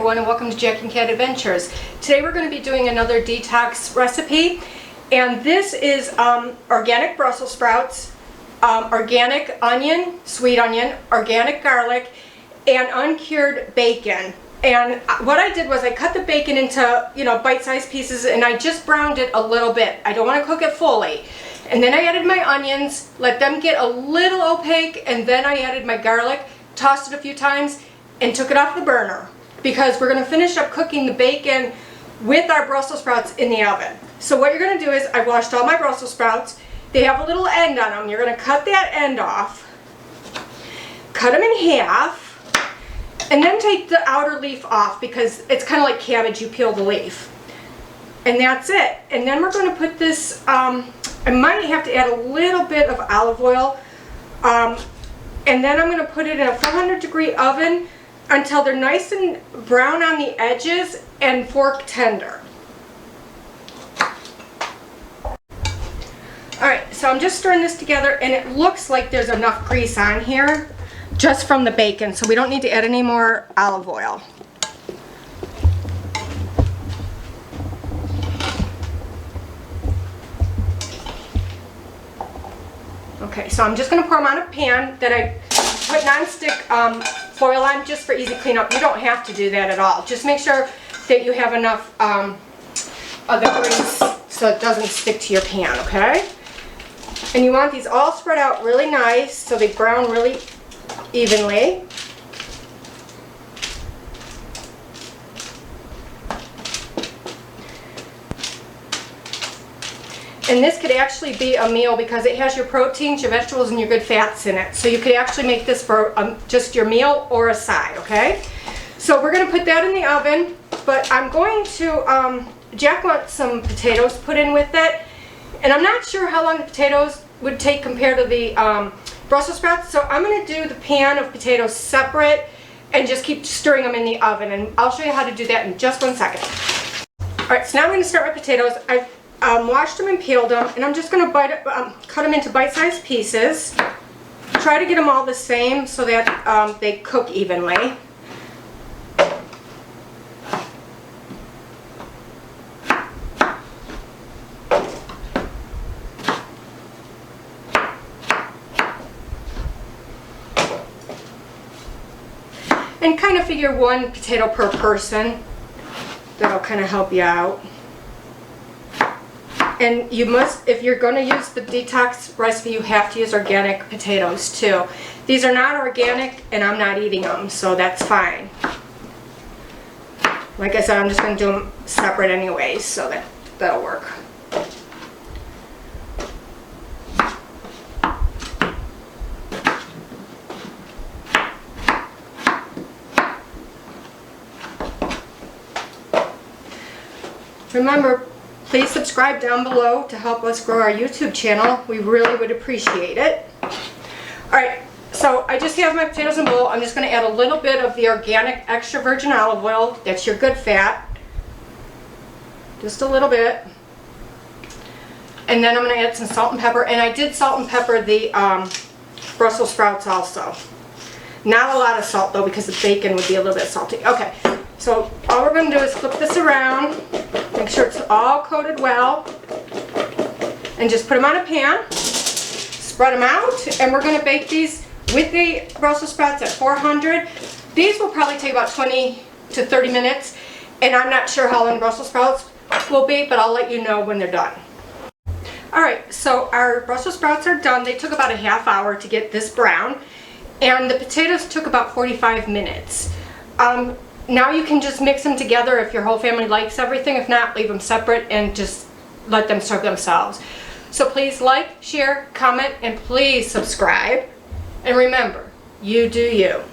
everyone, and welcome to Jack and Cat Adventures. Today we're going to be doing another detox recipe, and this is organic Brussels sprouts, organic onion, sweet onion, organic garlic, and uncured bacon. And what I did was I cut the bacon into, bite-sized pieces, and I just browned it a little bit. I don't want to cook it fully. And then I added my onions, let them get a little opaque, and then I added my garlic, tossed it a few times, and took it off the burner, because we're going to finish up cooking the bacon with our Brussels sprouts in the oven. So what you're going to do is, I washed all my Brussels sprouts. They have a little end on them. You're going to cut that end off, cut them in half, and then take the outer leaf off, because it's kind of like cabbage, you peel the leaf. And that's it. And then we're going to put this, I might have to add a little bit of olive oil, and then I'm going to put it in a 400-degree oven until they're nice and brown on the edges and fork tender. Alright, so I'm just stirring this together, and it looks like there's enough grease on here just from the bacon, so we don't need to add any more olive oil. Okay, so I'm just going to pour them on a pan that I put non-stick foil on just for easy cleanup. You don't have to do that at all. Just make sure that you have enough of the grease so it doesn't stick to your pan, okay? And you want these all spread out really nice so they brown really evenly. And this could actually be a meal because it has your proteins, your vegetables, and your good fats in it. So you could actually make this for just your meal or a side, okay? So we're going to put that in the oven, but I'm going to, Jack wants some potatoes put in with it. And I'm not sure how long the potatoes would take compared to the Brussels sprouts, so I'm going to do the pan of potatoes separate and just keep stirring them in the oven. And I'll show you how to do that in just 1 second. Alright, so now I'm going to start with potatoes. I've washed them and peeled them, and I'm just going to cut them into bite-sized pieces. Try to get them all the same so that they cook evenly. And kind of figure 1 potato per person. That'll kind of help you out. And you must, if you're going to use the detox recipe, you have to use organic potatoes too. These are not organic, and I'm not eating them, so that's fine. Like I said, I'm just going to do them separate anyways, so that'll work. Remember, please subscribe down below to help us grow our YouTube channel. We really would appreciate it. Alright, so I just have my potatoes in a bowl. I'm just going to add a little bit of the organic extra virgin olive oil. That's your good fat. Just a little bit. And then I'm going to add some salt and pepper. And I did salt and pepper the Brussels sprouts also. Not a lot of salt though, because the bacon would be a little bit salty. Okay, so all we're going to do is flip this around. Make sure it's all coated well, and just put them on a pan, spread them out, and we're going to bake these with the Brussels sprouts at 400. These will probably take about 20 to 30 minutes, and I'm not sure how long Brussels sprouts will be, but I'll let you know when they're done. Alright, so our Brussels sprouts are done. They took about a half hour to get this brown, and the potatoes took about 45 minutes. Now you can just mix them together if your whole family likes everything. If not, leave them separate and just let them serve themselves. So please like, share, comment, and please subscribe. And remember, you do you.